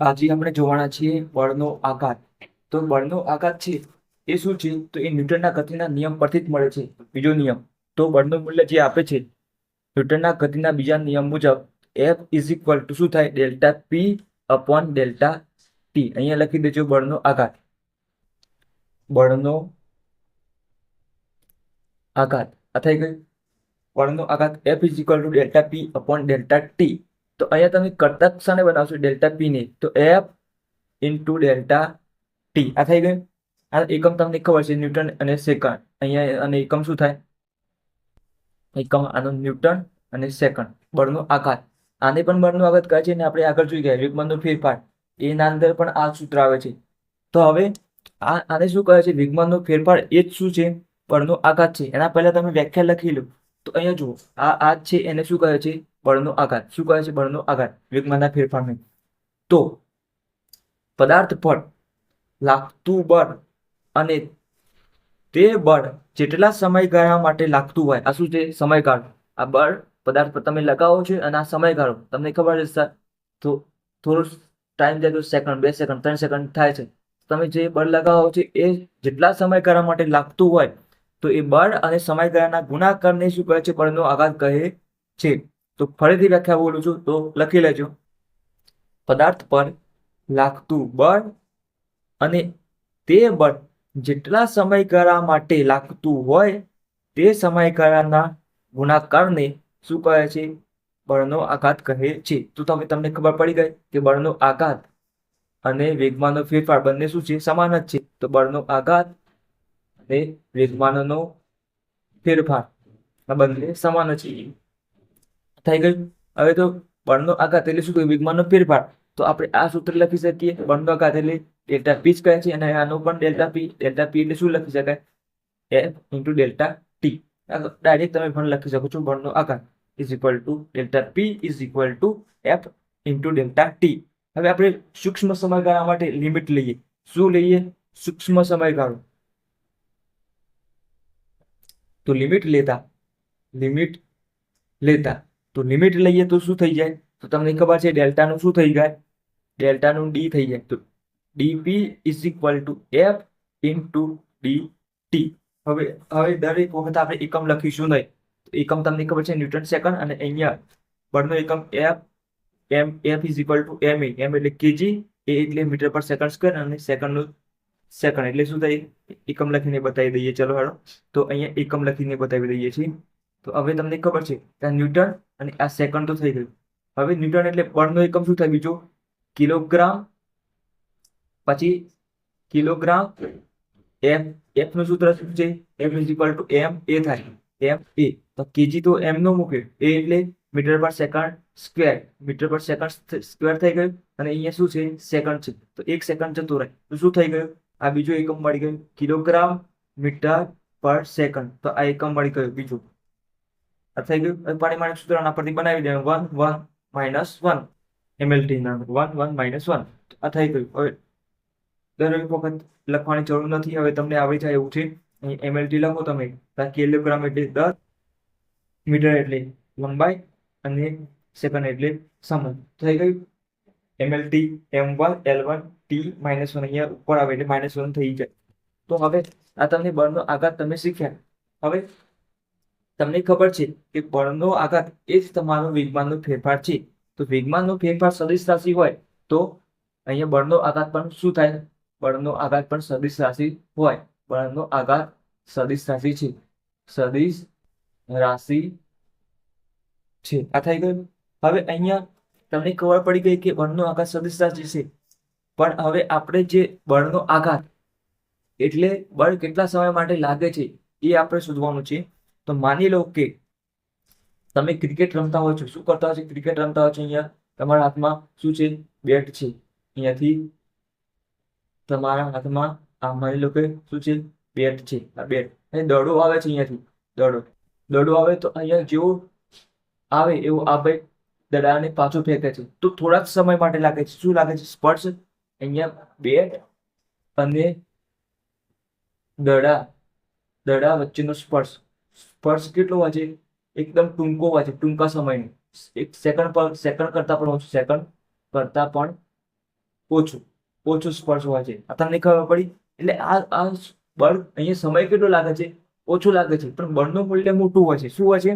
આજે આપણે જોવાના છીએ બળનો આઘાત. તો બળનો આઘાત છે એ શું છે? તો એ ન્યૂટનના ગતિના નિયમ પરથી જ મળે છે. બીજો નિયમ, તો બળનું મૂલ્ય જે આપે છે ન્યૂટનના ગતિના બીજા નિયમ મુજબ F ઇઝ ઇક્વલ ટુ શું થાય? ડેલ્ટા પી અપોન ડેલ્ટા ટી. અહીંયા લખી દેજો બળનો આઘાત. બળનો આઘાત આ થઈ ગયું. બળનો આઘાત F is equal to delta P upon delta T. તો અહીંયા તમે કરતા શાને બનાવશો? ડેલ્ટા પી ને. તો F ઇન્ટુ ડેલ્ટા ટી. આ થઈ ગયું. આ એકમ તમને ખબર છે, ન્યૂટન અને સેકન્ડ. અહીંયા અને એકમ શું થાય? એકમ આનો ન્યૂટન અને સેકન્ડ. બળનો આઘાત, આને પણ બળનો આઘાત કહે છે. અને આપણે આગળ જોઈ ગયા વેગમાનનો ફેરફાર, એના અંદર પણ આ સૂત્ર આવે છે. તો હવે આને શું કહે છે? વેગમાનનો ફેરફાર એ જ શું છે? બળનો આઘાત છે. એના પહેલા તમે વ્યાખ્યા લખી લો. તો અહીંયા જુઓ, આ જ છે, એને શું કહે છે? બળનો આઘાત. શું કહે છે? બળનો આઘાત, વેગમાનના ફેરફારને. તો પદાર્થ પર લાગતું બળ અને તે બળ જેટલા સમયગાળા માટે લાગતું હોય, આ શું છે? સમયગાળો. આ બળ પદાર્થ પર તમે લગાવો છો અને આ સમયગાળો તમને ખબર છે સર. તો થોડો ટાઈમ જાય તો સેકન્ડ, 2 સેકન્ડ, 3 સેકન્ડ થાય છે. તમે જે બળ લગાવો છો એ જેટલા સમયગાળા માટે લાગતું હોય, તો એ બળ અને સમયગાળાના ગુણાકારને શું કહે છે? બળનો આઘાત કહે છે. તો ફરીથી વ્યાખ્યા બોલું છું, તો લખી લેજો. પદાર્થ પર લાગતું બળ અને તે બળ જેટલા સમયગાળા માટે લાગતું હોય, તે સમયગાળાના ગુણાકારને શું કહે છે? બળનો આઘાત કહે છે. તો તમને ખબર પડી ગઈ કે બળનો આઘાત અને વેગમાનનો ફેરફાર બંને શું છે? સમાન જ છે. તો બળનો આઘાત અને વેગમાનનો ફેરફાર આ બંને સમાન જ છે. થઈ ગયું. હવે તો બળનો આઘાત એટલે શું કહ્યું? વેગમાનનો ફેરફાર. તો આપણે આ સૂત્ર લખી શકીએ. બળનો આઘાત એટલે ડેલ્ટા પી જ કહે છે, અને આનો પણ ડેલ્ટા પી. ડેલ્ટા પી એટલે શું લખી શકાય? F into delta T. Direct તમે પણ લખી શકો છો. બળનો આઘાત is equal to delta P is equal to F into delta T. હવે આપણે સૂક્ષ્મ સમયગાળા માટે લિમિટ લઈએ. શું લઈએ? સૂક્ષ્મ સમયગાળો. તો લિમિટ લેતા તો લિમિટ લઈએ તો શું થઈ જાય? તો તમને ખબર છે ડેલ્ટાનું શું થઈ જાય? ડેલ્ટાનું ડી થઈ જાય. તો DP is equal to f into D T. હવે દરેક વખત આપણે એકમ લખીશું નહીં. એકમ તમને ખબર છે ન્યૂટન સેકન્ડ, અને અહીંયા બળનો એકમ એફ ઇઝ ઇક્વલ ટુ એમ એટલે કેજી, એ એટલે મીટર પર સેકન્ડ સ્ક્વેર, અને સેકન્ડનું સેકન્ડ એટલે શું થાય? એકમ લખીને બતાવી દઈએ. ચલો હેડો, તો અહીંયા એકમ લખીને બતાવી દઈએ છીએ. તો હવે તમને ખબર છે કે આ ન્યૂટન અને આ સેકન્ડ તો થઈ ગયું. હવે ન્યૂટન એટલે બળનો એકમ શું થાય? બીજો કિલોગ્રામ, પછી કિલોગ્રામ. એફ નું સૂત્ર શું છે? એફ ઇઝ ઇક્વલ ટુ એમ એ થાય. એમ એ તો કેજી તો એમ નો મૂકે, એ એટલે મીટર પર સેકન્ડ સ્ક્વેર. મીટર પર સેકન્ડ સ્ક્વેર થઈ ગયું, અને અહીંયા શું છે? સેકન્ડ છે. તો 1 સેકન્ડ જતું રહે તો શું થઈ ગયું? આ બીજો એકમ મળી ગયું, કિલોગ્રામ મીટર પર સેકન્ડ. તો આ એકમ મળી ગયું બીજું. આ થઈ ગયું. પાણીમાળી સૂત્ર આના પરથી બનાવી દેવાનું. 1 1 માઇનસ 1 mlt ના 1 1 માઇનસ 1. આ થઈ ગયું. હવે દરેક વખત લખવાની જરૂર નથી, હવે તમને આવડી જાય એવું છે. અહીં mlt લખો તમે. કિલોગ્રામ એટલે 10, મીટર એટલે લંબાઈ, અને સેકન્ડ એટલે સમય. થઈ ગયું. mlt m1 l1 t minus 1 અહીંયા ઉપર આવે એટલે -1 થઈ જાય. તો હવે આ તમને બળનો આઘાત તમે શીખ્યા. હવે તમને ખબર છે કે બળનો આઘાત એ જ તમારો વેગમાનનો ફેરફાર છે. તો વેગમાનનો ફેરફાર સદિશ રાશિ હોય, તો અહીંયા બળનો આઘાત પણ શું થાય? બળનો આઘાત પણ સદિશ રાશિ હોય. બળનો આઘાત સદિશ રાશિ છે. સદિશ રાશિ છે. આ થઈ ગયું. હવે અહીંયા તમને ખબર પડી ગઈ કે બળનો આઘાત સદિશ રાશિ છે. પણ હવે આપણે જે બળનો આઘાત એટલે બળ કેટલા સમય માટે લાગે છે એ આપણે શોધવાનું છે. તો માની લો કે તમે ક્રિકેટ રમતા હોય છો. શું કરતા હોય છો? ક્રિકેટ રમતા હોય છો. અહીંયા તમારા હાથમાં શું છે? બેટ છે. અહીંયાથી તમારા હાથમાં આ માની લો કે શું છે? બેટ છે. આ બેટ, અહીં દડો આવે છે. અહીંયાથી દડો આવે તો અહીંયા જેવો આવે એવું આ ભાઈ દડાને પાછું ફેંકે છે. તો થોડાક સમય માટે લાગે છે. શું લાગે છે? સ્પર્શ. અહીંયા બેટ અને દડા વચ્ચેનો સ્પર્શ કેટલો હોય છે? એકદમ ટૂંકો હોય છે, ટૂંકા સમયનો. 1 સેકન્ડ કરતા પણ ઓછો, સેકન્ડ કરતા પણ ઓછું ઓછું સ્પર્શ હોય છે. આ તમને ખબર પડી? એટલે આ બળ અહીંયા સમય કેટલો લાગે છે? ઓછું લાગે છે, પણ બળનું મૂલ્ય મોટું હોય છે. શું હોય છે?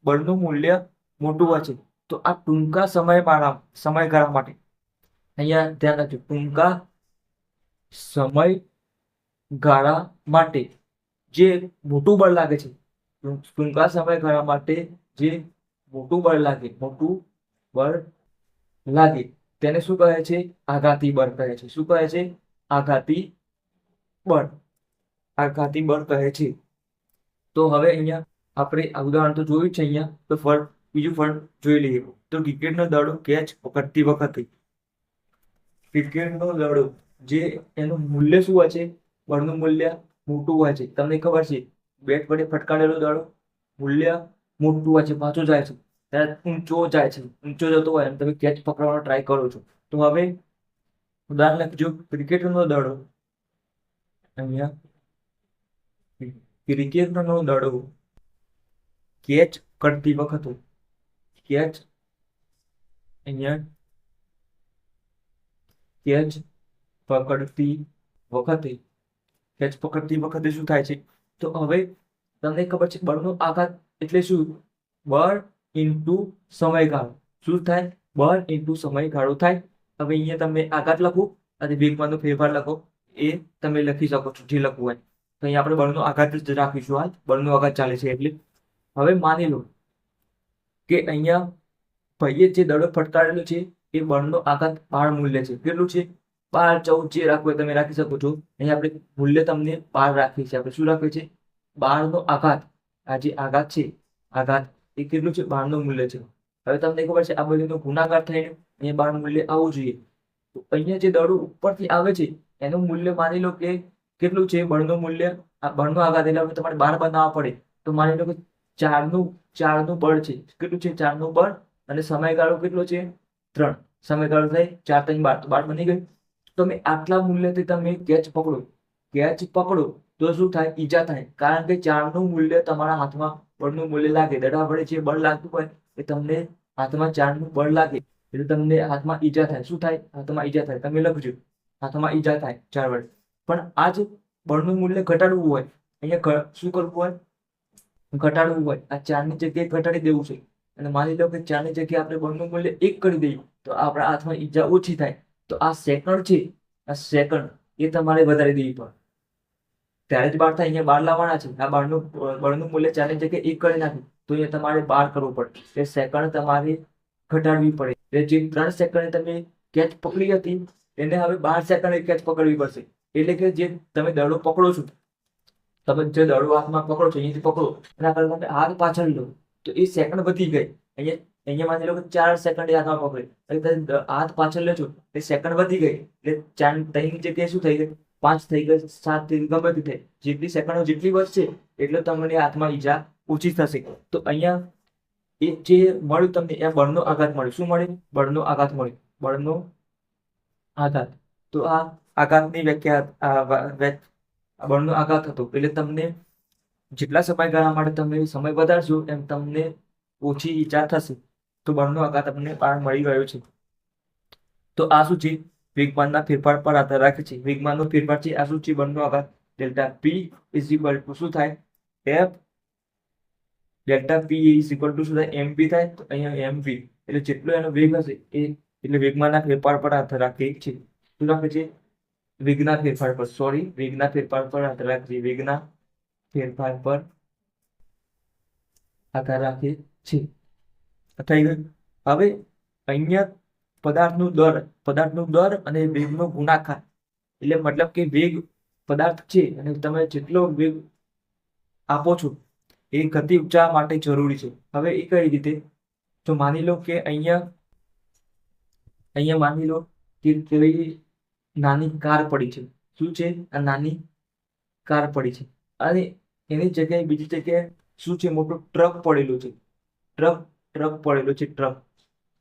બળનું મૂલ્ય મોટું હોય છે. તો આ ટૂંકા સમયગાળા માટે અહીંયા ધ્યાન રાખજો, ટૂંકા સમયગાળા માટે જે મોટું બળ લાગે છે, ટૂંકા સમયગાળા માટે જે મોટું બળ લાગે તેને શું કહે છે? આઘાતી બળ કહે છે. શું કહે છે? આઘાતી બળ કહે છે. તો હવે અહીંયા આપણે આ ઉદાહરણ તો જોયું છે. અહીંયા તો બીજું ફળ જોઈ લઈએ. તો ક્રિકેટનો દડો કેચ પકડતી વખતે ક્રિકેટનો દડો જે એનું મૂલ્ય શું હોય છે? બળનું મૂલ્ય મોટું હોય છે. તમને ખબર છે, બેટ વડે ફટકારેલો દડો મૂલ્ય મોટું હોય છે, પાછો જાય છે, ત્યારે ઊંચો જાય છે, ઊંચો જતો હોય અને તમે કેચ પકડવાનો ટ્રાય કરો છો. તો હવે ઉદાહરણ લખજો, ક્રિકેટનો દડો અહીંયા ક્રિકેટનો દડો કેચ કરતી વખતે કેચ પકડતી વખતે શું થાય છે? તો હવે તમને ખબર છે, બળનો આઘાત એટલે શું? બળ ઇન્ટુ સમયગાળો. શું થાય? બળ ઇન્ટુ સમયગાળો થાય. હવે અહીંયા તમે આઘાત લખો અને વેગમાંનો ફેરફાર લખો, એ તમે લખી શકો છો જે લખવું હોય. તો અહીંયા આપણે બળનો આઘાત જ રાખીશું. હાલ બળનો આઘાત ચાલે છે એટલે. હવે માની લો કે અહીંયા ભાઈએ જે દડો ફટકારેલો છે એ બળનો આઘાત 12 મૂલ્ય છે. કેટલું છે? 12, 14 જે રાખવું હોય તમે રાખી શકો છો. અહીંયા આપણે મૂલ્ય તમને 12 રાખીએ છીએ. આપણે શું રાખીએ છીએ? 12 નો આઘાત. આ જે આઘાત છે, આઘાત એ કેટલું છે? 12 નું મૂલ્ય છે. હવે તમને ખબર છે, આ બધું ગુણાકાર થઈને અહીંયા 12 મૂલ્ય આવવું જોઈએ. તો અહીંયા જે દડો ઉપરથી આવે છે એનું મૂલ્ય માની લો કે કેટલું છે? બળનું મૂલ્ય, આ બળનો આઘાત એટલે તમારે 12 બનાવવા પડે. તો માની લો કે 4 નું બળ છે. કેટલું છે? 4 નું બળ અને સમયગાળો કેટલો છે? 3. સમયગાળો થાય 4 3 12, તો 12 બની ગઈ. તમે આટલા મૂલ્યથી તમે કેચ પકડો તો શું થાય? ઈજા થાય. કારણ કે 4 નું મૂલ્ય તમારા હાથમાં બળનું મૂલ્ય લાગે, દડા વડે જે બળ લાગતું હોય એ તમને હાથમાં 4 નું બળ લાગે એટલે તમને હાથમાં ઈજા થાય. શું થાય? હાથમાં ઈજા થાય. તમે લખજો, હાથમાં ઈજા થાય 4 વડે. પણ આ જ બળનું મૂલ્ય ઘટાડવું હોય, અહીંયા શું કરવું હોય? ઘટાડવું હોય. આ 4 ની જગ્યાએ ઘટાડી દેવું છે અને માની લો કે 4 ની જગ્યાએ આપણે બળનું મૂલ્ય 1 કરી દઈએ તો આપણા હાથમાં ઈજા ઓછી થાય. તો આ સેકન્ડ છે, આ સેકન્ડ એ તમારે વધારી દેવી પડે, ત્યારે જ 12 થાય. અહીંયા 12 લાવવાના છે. આ બળનું મૂલ્ય 4 ની જગ્યાએ 1 કરી નાખ્યું તો અહીંયા તમારે 12 કરવું પડે. એ સેકન્ડ તમારે ઘટાડવી પડે. એટલે જે 3 સેકન્ડે તમે કેચ પકડી હતી એને હવે 12 સેકન્ડે કેચ પકડવી પડશે. એટલે કે જે તમે દડો પકડો છો, તમે જે દડો હાથમાં પકડો છો, અહીંયાથી પકડો એના કરતા તમે હાથ પાછળ લો તો એ સેકન્ડ વધી ગઈ. અહીંયા માની લો કે 4 સેકન્ડ હાથમાં પકડે, હાથ પાછળ લેજો એ સેકન્ડ વધી ગઈ એટલે 4 3 જગ્યાએ શું થઈ ગઈ? 5 થઈ ગઈ, 7 થઈ ગઈ, ગમે તે થાય. જેટલી સેકન્ડો જેટલી વધશે એટલે તમને હાથમાં ઈજા ઓછી થશે. તો અહીંયા એ જે મળ્યું તમને, એ બળનો આઘાત મળ્યો. શું મળ્યું? બળનો આઘાત મળ્યો. બળનો આઘાત. તો આ આઘાતની વ્યાખ્યા બળનો આઘાત હતો. એટલે તમને જેટલા સમયગાળા માટે તમે સમય વધારશો એમ તમને ઓછી ઈજા થશે. તો બળનો આઘાત તમને મળી ગયો છે. તો આ શું છે? વેગમાનના ફેરફાર પર આધાર રાખે છે. વેગમાનનો ફેરફાર છે. આ શું છે? બળનો આઘાત. Delta P is equal to શું થાય? F delta P is equal to શું થાય? એમપી થાય. તો અહીંયા એમવી એટલે જેટલો એનો વેગ હશે એ એટલે વેગમાનના ફેરફાર પર આધાર રાખે છે. શું રાખે છે? વેગના ફેરફાર પર આધાર રાખે છે. વેગના ફેરફાર પર આધાર રાખે છે. થઈ ગયું. હવે અહીંયા પદાર્થનું દર અને વેગનો ગુણાકાર, એટલે મતલબ કે વેગ પદાર્થ છે અને તમે જેટલો વેગ આપો છો એ ગતિ ઊંચા માટે જરૂરી છે. હવે એ કઈ રીતે? તો માની લો કે અહીંયા માની લો કે કોઈ નાની કાર પડી છે. શું છે? આ નાની કાર પડી છે અને એની જગ્યાએ બીજી જગ્યાએ શું છે? મોટું ટ્રક પડેલું છે. ટ્રક પડેલો છે.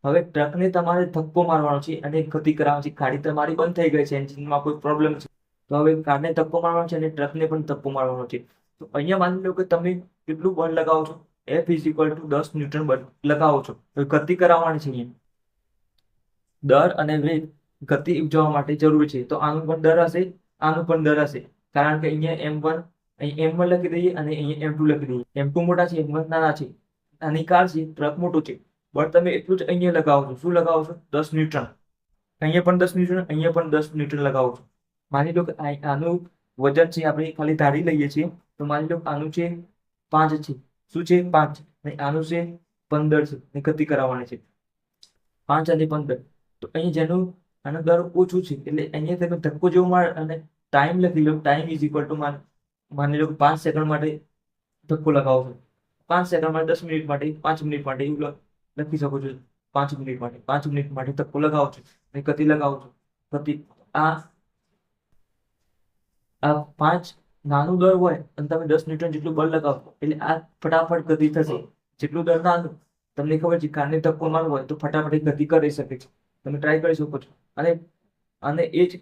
હવે ટ્રકને તમારે ધક્કો મારવાનો છે અને ગતિ કરાવવાની છે. ગાડી તમારી બંધ થઈ ગઈ છે, એન્જિનમાં કોઈ પ્રોબ્લેમ છે, તો હવે કારને ધક્કો મારવાનો છે અને ટ્રકને પણ ધક્કો મારવાનો છે. તો અહીંયા માની લો કે તમે કેટલું બળ લગાવો છો? F is equal to 10 newton બળ લગાવો છો. તો ગતિ કરાવવાની છે. અહીંયા દર અને વેગ ગતિ ઉપજાવવા માટે જરૂરી છે. તો આનું પણ દર હશે, આનું પણ દર હશે, કારણ કે અહીંયા M1 અહીં M1 લખી દઈએ અને અહીંયા M2 લખી દઈએ. M2 મોટા છે, M1 નાના છે. આની કાર છે, ટ્રક મોટું છે, બળ તમે એટલું જ અહીંયા લગાવો છો. શું લગાવો છો? 10 ન્યૂટન. અહીંયા પણ 10 ન્યૂટન, અહીંયા પણ 10 ન્યૂટન લગાવો છો. માની લો કે આનું વજન છે, આપણે ખાલી ધારી લઈએ છીએ. તો માની લો આનું છે 5 છે. શું છે? 5. અને આનું છે 15 છે. ને ગતિ કરાવવાની છે 5 અને 15. તો અહીં જેનું આનો દર ઓછું છે એટલે અહીંયા તમે ધક્કો જેવો માર અને ટાઈમ લખી લો. ટાઈમ ઇઝ ઇક્વલ ટુ માની લો કે 5 સેકન્ડ માટે ધક્કો લગાવો છો. 5 સેકન્ડ માટે, 10 મિનિટ માટે, 5 મિનિટ માટે એવું લખી શકો છો. 5 મિનિટ માટે, 5 મિનિટ માટે ધક્કો લગાવો છો અને ગતિ લગાવો છો. ગતિ આ 5 નાનું દર હોય અને તમે 10 ન્યૂટન જેટલું બળ લગાવો એટલે આ ફટાફટ ગતિ થશે. જેટલું દર નાનું, તમને ખબર છે કારને ધક્કો મારવો હોય તો ફટાફટ ગતિ કરી શકે છે. તમે ટ્રાય કરી શકો છો. અને એ જ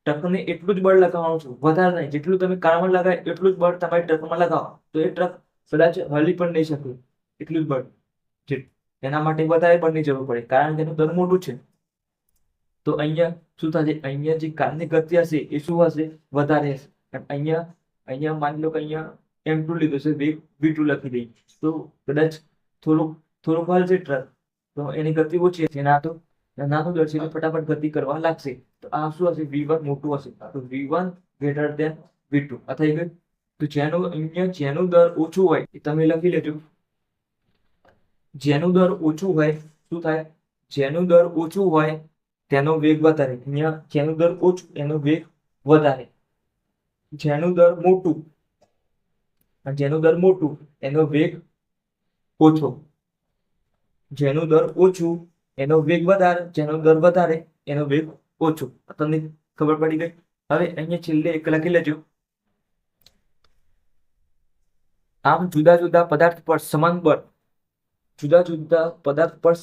ટ્રકને એટલું જ બળ લગાવવાનું છે, વધારે નહીં. જેટલું તમે કારમાં લગાવે એટલું જ બળ તમારી ટ્રકમાં લગાવો તો એ ટ્રક કદાચ હલી પણ નહીં શકે. એટલું જ બળ છે. એના માટે વધારે બળની જરૂર પડે કારણ કે એનું દર મોટું છે. તો અહીંયા શું થશે? અહીંયા જે કારની ગતિ હશે એ શું હશે? વધારે હશે. અહીંયા માની લો કે અહીંયા M2 લીધો છે, વેગ V2 લખી દઈએ તો કદાચ થોડુંક હલશે ટ્રક, તો એની ગતિ ઓછી હશે. ના તો નાનું દર છે ફટાફટ ગતિ કરવા લાગશે. તો આ શું હશે? V1 મોટું હશે. તો V1 ગ્રેટર દેન V2 આ થઈ ગયું. તો જેનું દર ઓછું હોય એ તમે લખી લેજો. જેનું દર ઓછું હોય શું થાય? જેનું દર ઓછું હોય તેનો વેગ વધારે. અહીંયા જેનું દર ઓછું એનો વેગ વધારે. જેનું દર મોટું એનો વેગ ઓછો. જેનું દર ઓછું એનો વેગ વધારે, જેનો દર વધારે એનો વેગ ઓછો. તમને ખબર પડી ગઈ? હવે અહીંયા છેલ્લે એક લખી લેજો. આમ જુદા જુદા પદાર્થ પર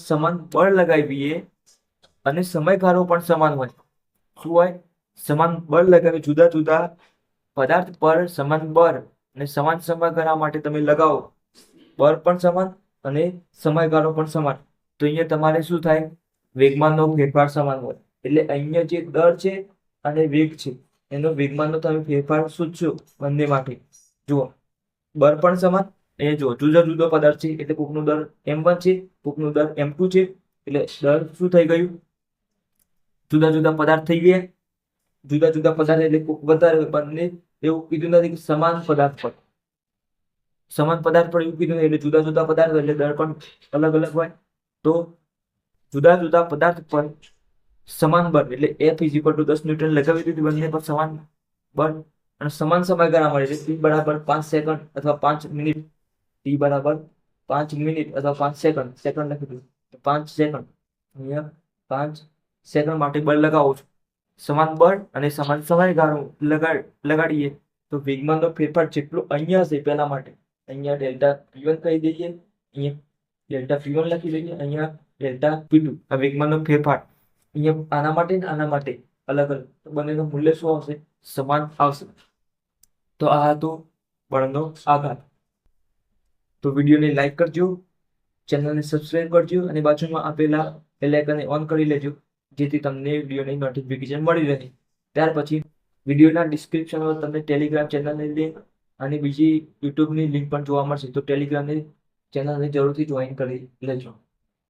સમાન બળ લગાવીએ અને સમયગાળો પણ સમાન હોય. શું હોય? સમાન બળ લગાવી જુદા જુદા પદાર્થ પર સમાન બળ અને સમાન સમયગાળા માટે તમે લગાવો. બળ પણ સમાન અને સમયગાળો પણ સમાન. તો અહીંયા તમારે શું થાય? વેગમાનનો ફેરફાર સમાન હોય. એટલે અહીંયા જે દર છે અને વેગ છે એનો વેગમાનનો તમે ફેરફાર શોધશો બંને માટે. જુઓ, બળ પણ સમાન. અહીંયા જુઓ, જુદો જુદો પદાર્થ છે એટલે કોકનો દર M1 છે, કોકનો દર M2 છે. એટલે દર શું થઈ ગયું? જુદા જુદા પદાર્થ થઈ ગયા. જુદા જુદા પદાર્થ એટલે કોક વધારે હોય. બંને એવું કીધું નથી કે સમાન પદાર્થ પર એવું કીધું નથી. એટલે જુદા જુદા પદાર્થ એટલે દર પણ અલગ અલગ હોય. તો જુદા જુદા પદાર્થ પર સમાન બળ એટલે F = 10 ન્યૂટન લગાવી દીધું બંને પર સમાન બળ અને સમાન સમયગાળા મળે છે. T બરાબર 5 સેકન્ડ અથવા 5 મિનિટ. T બરાબર 5 મિનિટ અથવા 5 સેકન્ડ. સેકન્ડ લખી દીધું 5 સેકન્ડ. અહીંયા 5 સેકન્ડ માટે બળ લગાવો છો. સમાન બળ અને સમાન સમયગાળો લગાડીએ તો વેગમાનનો ફેરફાર જેટલો અહીંયા હશે પહેલા માટે અહીંયા ડેલ્ટા P1 કહી દઈએ, અહીંયા ડેલ્ટા P1 લખી દઈએ, અહીંયા ડેલ્ટા P2. આ વેગમાનનો ફેરફાર અહીંયા આના માટે ને આના માટે અલગ અલગ. તો બંનેનું મૂલ્ય શું આવશે? સમાન આવશે. તો આ હતું બળનો આઘાત. તો વિડીયોને લાઈક કરજો, ચેનલને સબસ્ક્રાઇબ કરજો અને બાજુમાં આપેલા બેલ આઇકનને ઓન કરી લેજો જેથી તમને વિડીયોની નોટિફિકેશન મળી રહે. ત્યાર પછી વિડીયોના ડિસ્ક્રિપ્શનમાં તમને ટેલિગ્રામ ચેનલની લિંક અને બીજી યુટ્યુબની લિંક પણ જોવા મળશે. તો ટેલિગ્રામની ચેનલને જરૂરથી જોઈન કરી લેજો.